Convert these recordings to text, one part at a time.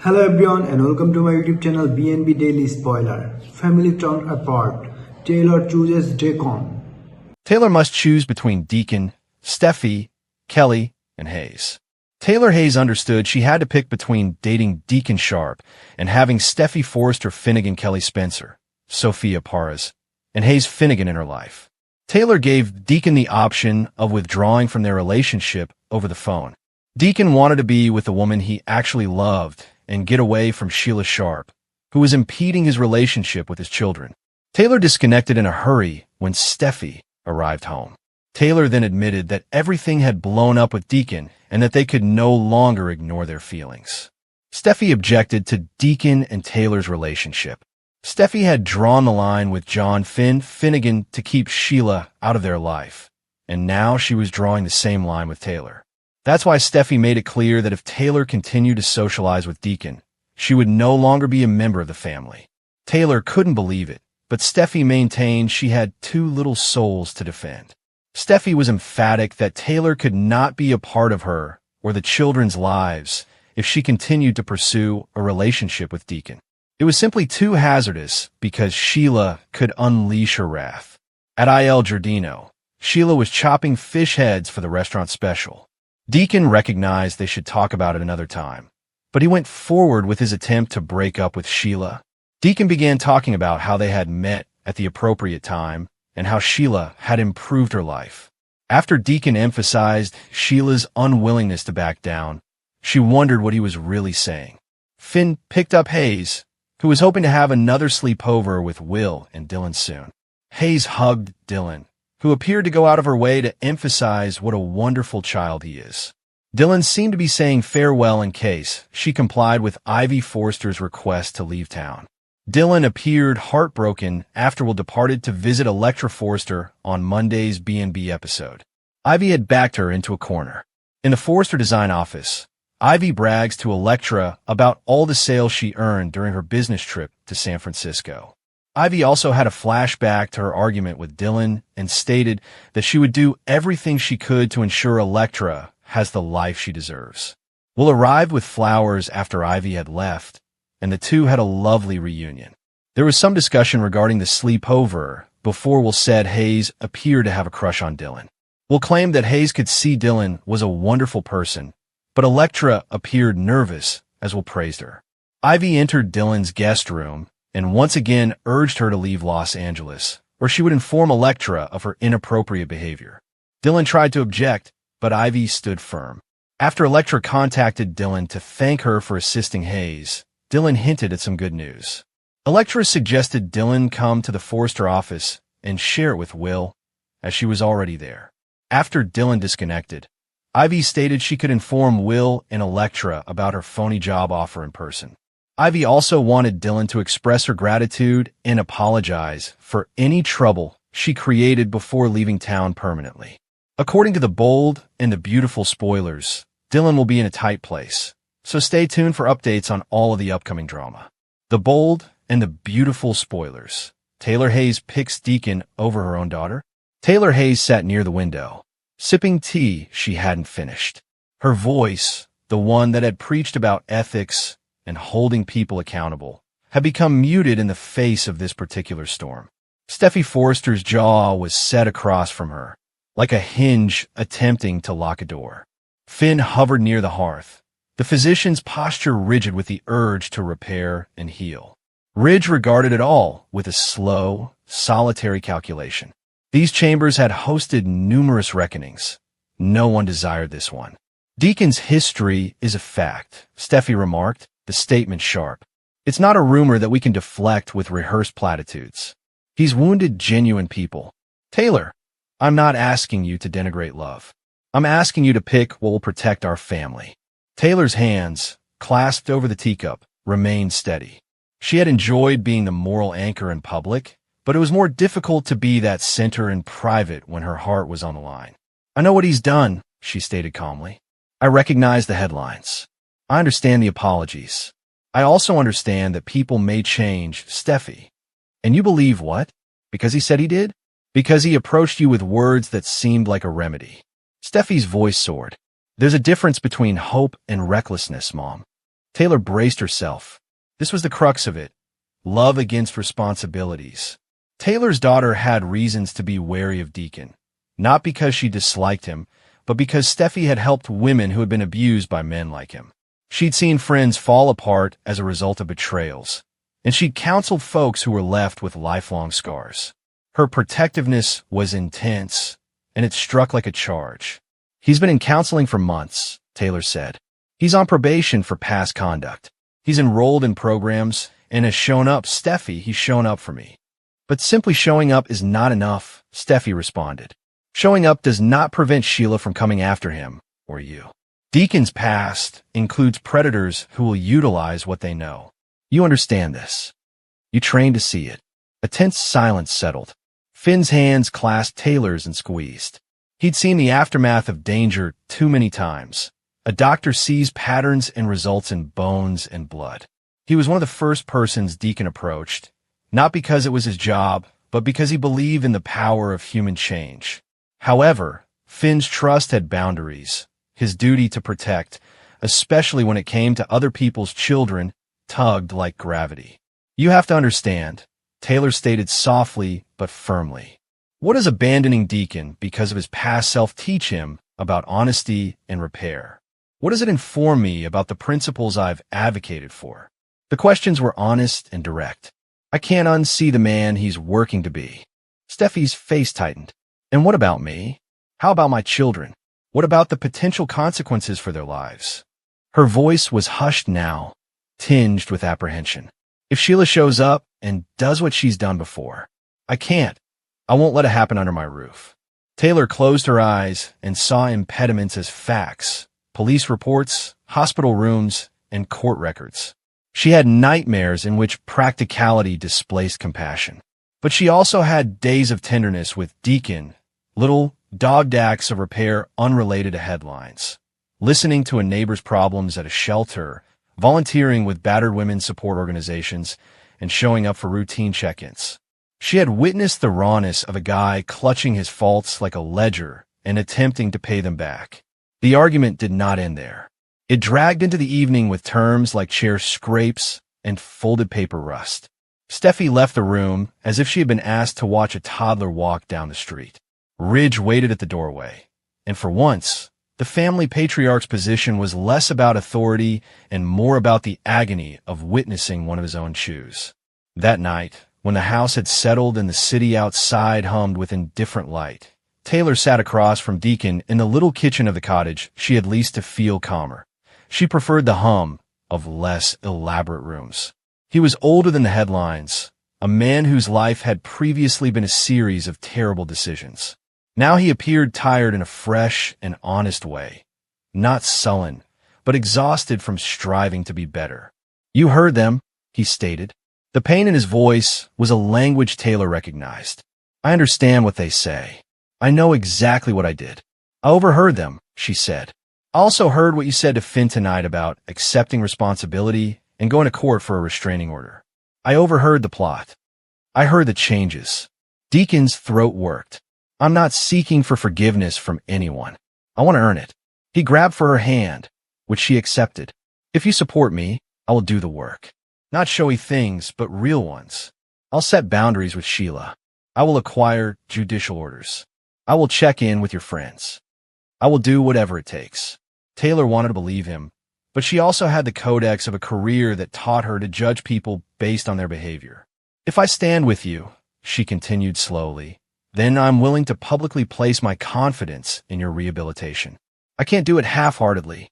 Hello everyone and welcome to my YouTube channel BNB Daily Spoiler. Family torn apart. Taylor chooses Deacon. Taylor must choose between Deacon, Steffy, Kelly, and Hayes. Taylor Hayes understood she had to pick between dating Deacon Sharp and having Steffy Forrester Finnegan Kelly Spencer, Sophia Parras, and Hayes Finnegan in her life. Taylor gave Deacon the option of withdrawing from their relationship over the phone. Deacon wanted to be with the woman he actually loved and get away from Sheila Sharp, who was impeding his relationship with his children. Taylor disconnected in a hurry when Steffy arrived home. Taylor then admitted that everything had blown up with Deacon and that they could no longer ignore their feelings. Steffy objected to Deacon and Taylor's relationship. Steffy had drawn the line with John Finnegan to keep Sheila out of their life, and now she was drawing the same line with Taylor. That's why Steffy made it clear that if Taylor continued to socialize with Deacon, she would no longer be a member of the family. Taylor couldn't believe it, but Steffy maintained she had two little souls to defend. Steffy was emphatic that Taylor could not be a part of her or the children's lives if she continued to pursue a relationship with Deacon. It was simply too hazardous because Sheila could unleash her wrath. At Il Giardino, Sheila was chopping fish heads for the restaurant special. Deacon recognized they should talk about it another time, but he went forward with his attempt to break up with Sheila. Deacon began talking about how they had met at the appropriate time and how Sheila had improved her life. After Deacon emphasized Sheila's unwillingness to back down, she wondered what he was really saying. Finn picked up Hayes, who was hoping to have another sleepover with Will and Dylan soon. Hayes hugged Dylan, who appeared to go out of her way to emphasize what a wonderful child he is. Dylan seemed to be saying farewell in case she complied with Ivy Forster's request to leave town. Dylan appeared heartbroken after Will departed to visit Electra Forster on Monday's B&B episode. Ivy had backed her into a corner. In the Forster design office, Ivy brags to Electra about all the sales she earned during her business trip to San Francisco. Ivy also had a flashback to her argument with Dylan and stated that she would do everything she could to ensure Electra has the life she deserves. Will arrived with flowers after Ivy had left, and the two had a lovely reunion. There was some discussion regarding the sleepover before Will said Hayes appeared to have a crush on Dylan. Will claimed that Hayes could see Dylan was a wonderful person, but Electra appeared nervous as Will praised her. Ivy entered Dylan's guest room and once again urged her to leave Los Angeles, or she would inform Electra of her inappropriate behavior. Dylan tried to object, but Ivy stood firm. After Electra contacted Dylan to thank her for assisting Hayes, Dylan hinted at some good news. Electra suggested Dylan come to the Forster office and share it with Will, as she was already there. After Dylan disconnected, Ivy stated she could inform Will and Electra about her phony job offer in person. Ivy also wanted Dylan to express her gratitude and apologize for any trouble she created before leaving town permanently. According to the bold and the beautiful spoilers, Dylan will be in a tight place, so stay tuned for updates on all of the upcoming drama. The bold and the beautiful spoilers. Taylor Hayes picks Deacon over her own daughter. Taylor Hayes sat near the window, sipping tea she hadn't finished. Her voice, the one that had preached about ethics and holding people accountable, had become muted in the face of this particular storm. Steffy Forster's jaw was set across from her, like a hinge attempting to lock a door. Finn hovered near the hearth, the physician's posture rigid with the urge to repair and heal. Ridge regarded it all with a slow, solitary calculation. These chambers had hosted numerous reckonings. No one desired this one. Deacon's history is a fact, Steffy remarked, the statement sharp. It's not a rumor that we can deflect with rehearsed platitudes. He's wounded genuine people. Taylor, I'm not asking you to denigrate love. I'm asking you to pick what will protect our family. Taylor's hands, clasped over the teacup, remained steady. She had enjoyed being the moral anchor in public, but it was more difficult to be that center in private when her heart was on the line. I know what he's done, she stated calmly. I recognize the headlines. I understand the apologies. I also understand that people may change, Steffy. And you believe what? Because he said he did? Because he approached you with words that seemed like a remedy. Steffy's voice soared. There's a difference between hope and recklessness, Mom. Taylor braced herself. This was the crux of it. Love against responsibilities. Taylor's daughter had reasons to be wary of Deacon, not because she disliked him, but because Steffy had helped women who had been abused by men like him. She'd seen friends fall apart as a result of betrayals, and she'd counseled folks who were left with lifelong scars. Her protectiveness was intense, and it struck like a charge. He's been in counseling for months, Taylor said. He's on probation for past conduct. He's enrolled in programs and has shown up. Steffy, he's shown up for me. But simply showing up is not enough, Steffy responded. Showing up does not prevent Sheila from coming after him or you. Deacon's past includes predators who will utilize what they know. You understand this. You trained to see it. A tense silence settled. Finn's hands clasped Taylor's and squeezed. He'd seen the aftermath of danger too many times. A doctor sees patterns and results in bones and blood. He was one of the first persons Deacon approached, not because it was his job, but because he believed in the power of human change. However, Finn's trust had boundaries. His duty to protect, especially when it came to other people's children, tugged like gravity. You have to understand, Taylor stated softly but firmly. What does abandoning Deacon because of his past self teach him about honesty and repair? What does it inform me about the principles I've advocated for? The questions were honest and direct. I can't unsee the man he's working to be. Steffy's face tightened. And what about me? How about my children? What about the potential consequences for their lives? Her voice was hushed now, tinged with apprehension. If Sheila shows up and does what she's done before, I can't. I won't let it happen under my roof. Taylor closed her eyes and saw impediments as facts, police reports, hospital rooms, and court records. She had nightmares in which practicality displaced compassion. But she also had days of tenderness with Deacon, little dogged acts of repair unrelated to headlines, listening to a neighbor's problems at a shelter, volunteering with battered women's support organizations, and showing up for routine check-ins. She had witnessed the rawness of a guy clutching his faults like a ledger and attempting to pay them back. The argument did not end there. It dragged into the evening with terms like chair scrapes and folded paper rust. Steffy left the room as if she had been asked to watch a toddler walk down the street. Ridge waited at the doorway, and for once, the family patriarch's position was less about authority and more about the agony of witnessing one of his own choose. That night, when the house had settled and the city outside hummed with indifferent light, Taylor sat across from Deacon in the little kitchen of the cottage she had leased to feel calmer. She preferred the hum of less elaborate rooms. He was older than the headlines, a man whose life had previously been a series of terrible decisions. Now he appeared tired in a fresh and honest way, not sullen, but exhausted from striving to be better. You heard them, he stated. The pain in his voice was a language Taylor recognized. I understand what they say. I know exactly what I did. I overheard them, she said. I also heard what you said to Finn tonight about accepting responsibility and going to court for a restraining order. I overheard the plot. I heard the changes. Deacon's throat worked. I'm not seeking for forgiveness from anyone. I want to earn it. He grabbed for her hand, which she accepted. If you support me, I will do the work. Not showy things, but real ones. I'll set boundaries with Sheila. I will acquire judicial orders. I will check in with your friends. I will do whatever it takes. Taylor wanted to believe him, but she also had the codex of a career that taught her to judge people based on their behavior. If I stand with you, she continued slowly, then I'm willing to publicly place my confidence in your rehabilitation. I can't do it half-heartedly.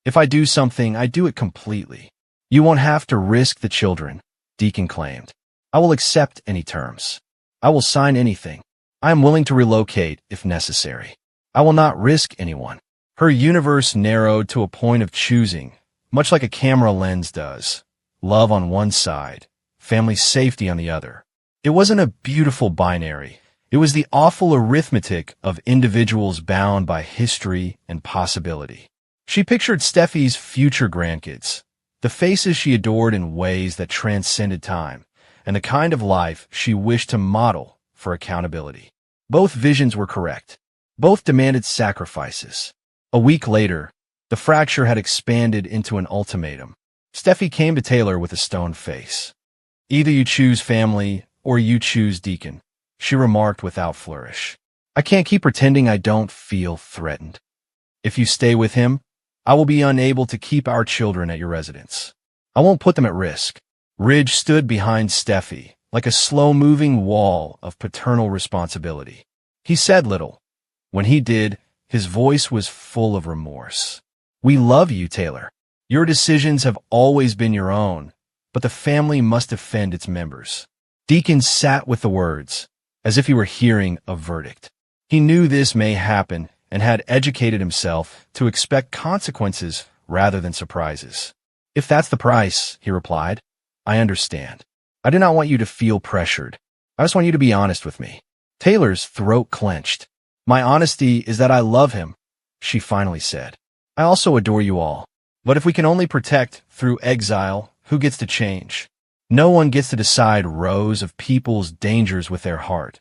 If I do something, I do it completely. You won't have to risk the children, Deacon claimed. I will accept any terms. I will sign anything. I am willing to relocate if necessary. I will not risk anyone. Her universe narrowed to a point of choosing, much like a camera lens does. Love on one side, family safety on the other. It wasn't a beautiful binary. It was the awful arithmetic of individuals bound by history and possibility. She pictured Steffy's future grandkids, the faces she adored in ways that transcended time, and the kind of life she wished to model for accountability. Both visions were correct. Both demanded sacrifices. A week later, the fracture had expanded into an ultimatum. Steffi came to Taylor with a stone face. "Either you choose family or you choose Deacon," she remarked without flourish. "I can't keep pretending I don't feel threatened. If you stay with him, I will be unable to keep our children at your residence. I won't put them at risk." Ridge stood behind Steffi, like a slow-moving wall of paternal responsibility. He said little. When he did, his voice was full of remorse. "We love you, Taylor. Your decisions have always been your own, but the family must defend its members." Deacon sat with the words, as if he were hearing a verdict. He knew this may happen and had educated himself to expect consequences rather than surprises. "If that's the price," he replied, "I understand. I do not want you to feel pressured. I just want you to be honest with me." Taylor's throat clenched. "My honesty is that I love him," she finally said. "I also adore you all. But if we can only protect through exile, who gets to change? No one gets to decide rows of people's dangers with their heart,"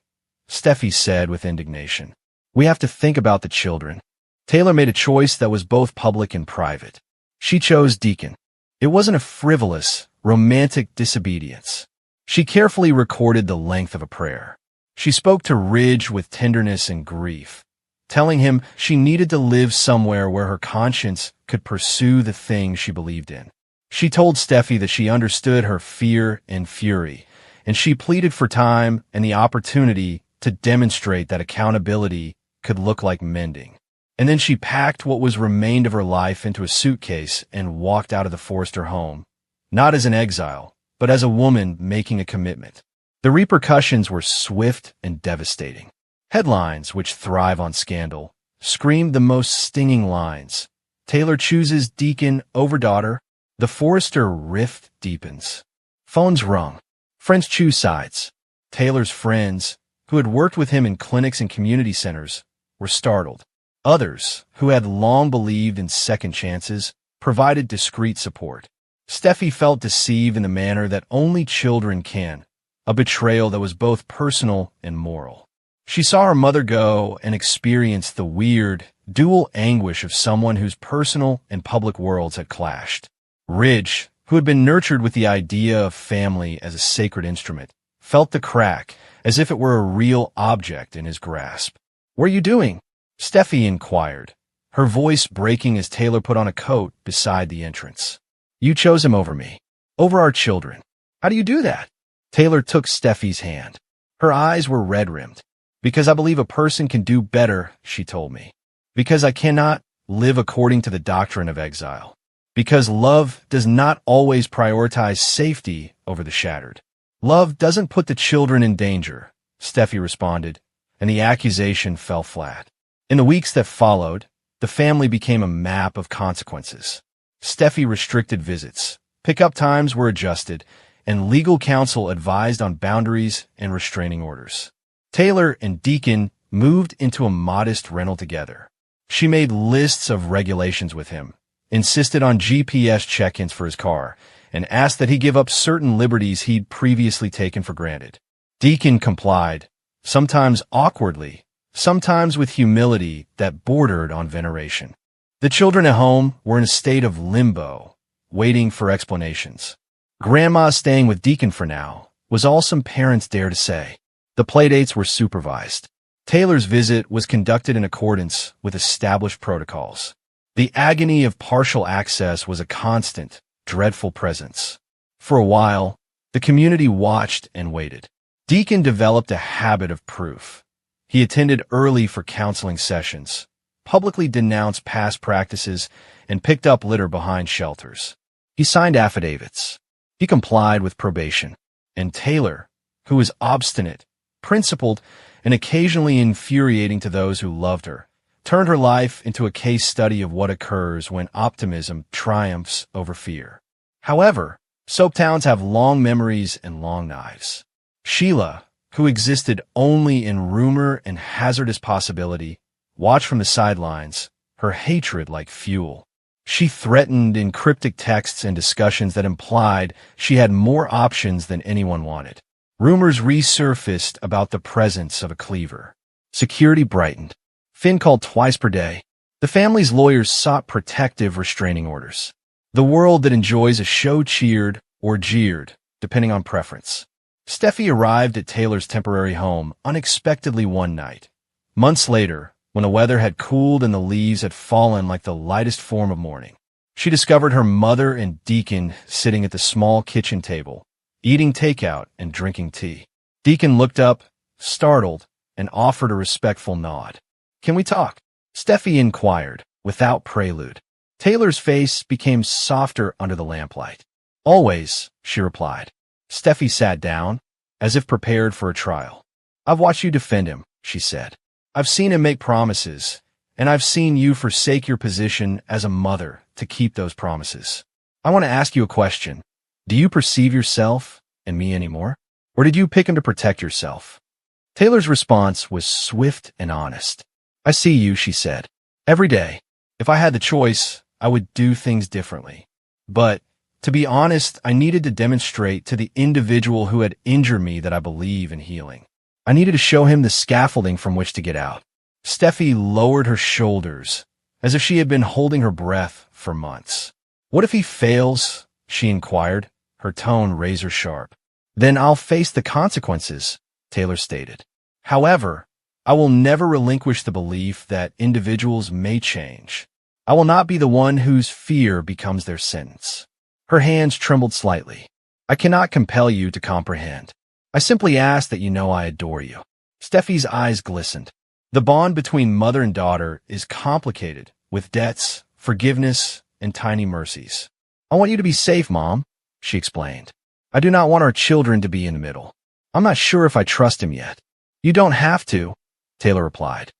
Steffi said with indignation. "We have to think about the children." Taylor made a choice that was both public and private. She chose Deacon. It wasn't a frivolous, romantic disobedience. She carefully recorded the length of a prayer. She spoke to Ridge with tenderness and grief, telling him she needed to live somewhere where her conscience could pursue the things she believed in. She told Steffi that she understood her fear and fury, and she pleaded for time and the opportunity to demonstrate that accountability could look like mending. And then she packed what was remained of her life into a suitcase and walked out of the Forrester home, not as an exile, but as a woman making a commitment. The repercussions were swift and devastating. Headlines, which thrive on scandal, screamed the most stinging lines. Taylor chooses Deacon over daughter. The Forrester rift deepens. Phones rung. Friends choose sides. Taylor's friends, who had worked with him in clinics and community centers, were startled. Others, who had long believed in second chances, provided discreet support. Steffi felt deceived in the manner that only children can, a betrayal that was both personal and moral. She saw her mother go and experienced the weird, dual anguish of someone whose personal and public worlds had clashed. Ridge, who had been nurtured with the idea of family as a sacred instrument, felt the crack as if it were a real object in his grasp. "What are you doing?" Steffi inquired, her voice breaking as Taylor put on a coat beside the entrance. "You chose him over me, over our children. How do you do that?" Taylor took Steffi's hand. Her eyes were red-rimmed. "Because I believe a person can do better," she told me. "Because I cannot live according to the doctrine of exile. Because love does not always prioritize safety over the shattered." "Love doesn't put the children in danger," Steffi responded, and the accusation fell flat. In the weeks that followed, the family became a map of consequences. Steffi restricted visits, pickup times were adjusted, and legal counsel advised on boundaries and restraining orders. Taylor and Deacon moved into a modest rental together. She made lists of regulations with him, insisted on GPS check-ins for his car, and asked that he give up certain liberties he'd previously taken for granted. Deacon complied, sometimes awkwardly, sometimes with humility that bordered on veneration. The children at home were in a state of limbo, waiting for explanations. "Grandma's staying with Deacon for now," was all some parents dared to say. The playdates were supervised. Taylor's visit was conducted in accordance with established protocols. The agony of partial access was a constant, dreadful presence. For a while, the community watched and waited. Deacon developed a habit of proof. He attended early for counseling sessions, publicly denounced past practices, and picked up litter behind shelters. He signed affidavits. He complied with probation. And Taylor, who was obstinate, principled, and occasionally infuriating to those who loved her, turned her life into a case study of what occurs when optimism triumphs over fear. However, soap towns have long memories and long knives. Sheila, who existed only in rumor and hazardous possibility, watched from the sidelines, her hatred like fuel. She threatened in cryptic texts and discussions that implied she had more options than anyone wanted. Rumors resurfaced about the presence of a cleaver. Security brightened. Finn called twice per day. The family's lawyers sought protective restraining orders. The world that enjoys a show cheered or jeered, depending on preference. Steffy arrived at Taylor's temporary home unexpectedly one night. Months later, when the weather had cooled and the leaves had fallen like the lightest form of morning, she discovered her mother and Deacon sitting at the small kitchen table, eating takeout and drinking tea. Deacon looked up, startled, and offered a respectful nod. "Can we talk?" Steffy inquired, without prelude. Taylor's face became softer under the lamplight. "Always," she replied. Steffy sat down, as if prepared for a trial. "I've watched you defend him," she said. "I've seen him make promises, and I've seen you forsake your position as a mother to keep those promises. I want to ask you a question. Do you perceive yourself and me anymore? Or did you pick him to protect yourself?" Taylor's response was swift and honest. "I see you," she said. "Every day. If I had the choice, I would do things differently. But, to be honest, I needed to demonstrate to the individual who had injured me that I believe in healing. I needed to show him the scaffolding from which to get out." Steffy lowered her shoulders, as if she had been holding her breath for months. "What if he fails?" she inquired, her tone razor-sharp. "Then I'll face the consequences," Taylor stated. "However, I will never relinquish the belief that individuals may change. I will not be the one whose fear becomes their sentence." Her hands trembled slightly. "I cannot compel you to comprehend. I simply ask that you know I adore you." Steffy's eyes glistened. The bond between mother and daughter is complicated, with debts, forgiveness, and tiny mercies. "I want you to be safe, Mom," she explained. "I do not want our children to be in the middle. I'm not sure if I trust him yet." "You don't have to," Taylor replied.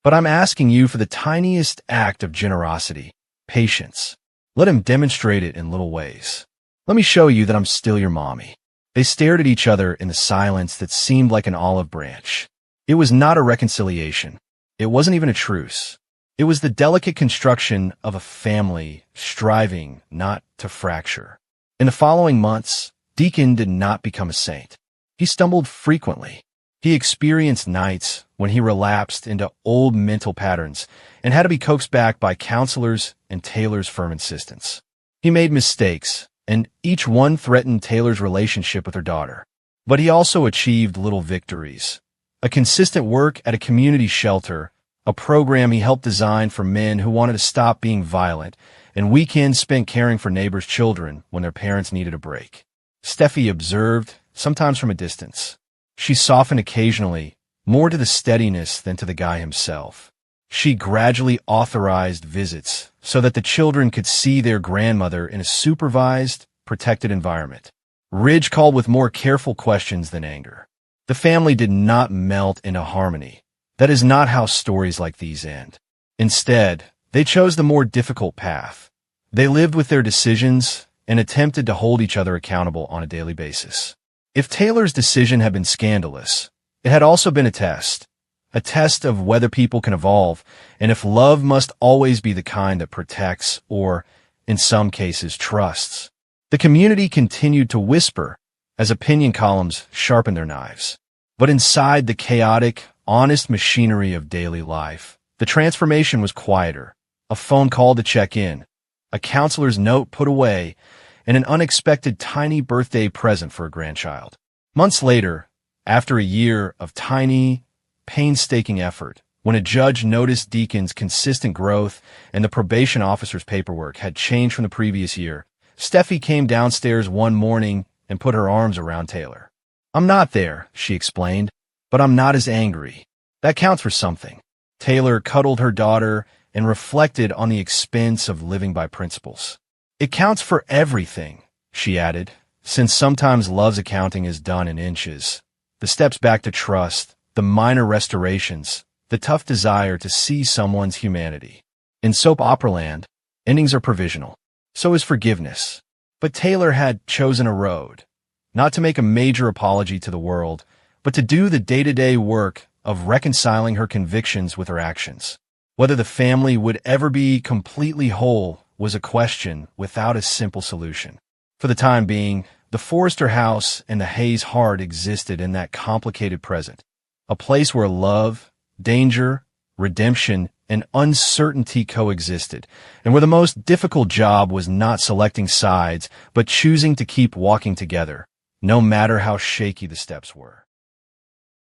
"But I'm asking you for the tiniest act of generosity, patience. Let him demonstrate it in little ways. Let me show you that I'm still your mommy." They stared at each other in the silence that seemed like an olive branch. It was not a reconciliation. It wasn't even a truce. It was the delicate construction of a family striving not to fracture. In the following months, Deacon did not become a saint. He stumbled frequently. He experienced nights when he relapsed into old mental patterns and had to be coaxed back by counselors and Taylor's firm insistence. He made mistakes, and each one threatened Taylor's relationship with her daughter. But he also achieved little victories. A consistent work at a community shelter, a program he helped design for men who wanted to stop being violent, and weekends spent caring for neighbors' children when their parents needed a break. Steffy observed, sometimes from a distance. She softened occasionally, more to the steadiness than to the guy himself. She gradually authorized visits so that the children could see their grandmother in a supervised, protected environment. Ridge called with more careful questions than anger. The family did not melt into harmony. That is not how stories like these end. Instead, they chose the more difficult path. They lived with their decisions and attempted to hold each other accountable on a daily basis. If Taylor's decision had been scandalous, it had also been a test of whether people can evolve, and if love must always be the kind that protects or, in some cases, trusts. The community continued to whisper as opinion columns sharpened their knives. But inside the chaotic, honest machinery of daily life, the transformation was quieter. A phone call to check in, a counselor's note put away, and an unexpected tiny birthday present for a grandchild. Months later, after a year of tiny, painstaking effort, when a judge noticed Deacon's consistent growth and the probation officer's paperwork had changed from the previous year, Steffy came downstairs one morning and put her arms around Taylor. "I'm not there," she explained, "but I'm not as angry. That counts for something." Taylor cuddled her daughter and reflected on the expense of living by principles. "It counts for everything," she added, "since sometimes love's accounting is done in inches. The steps back to trust, the minor restorations, the tough desire to see someone's humanity. In soap opera land, endings are provisional. So is forgiveness. But Taylor had chosen a road, not to make a major apology to the world, but to do the day-to-day work of reconciling her convictions with her actions. Whether the family would ever be completely whole was a question without a simple solution. For the time being, the Forrester house and the Hayes heart existed in that complicated present, a place where love, danger, redemption, and uncertainty coexisted, and where the most difficult job was not selecting sides, but choosing to keep walking together, no matter how shaky the steps were.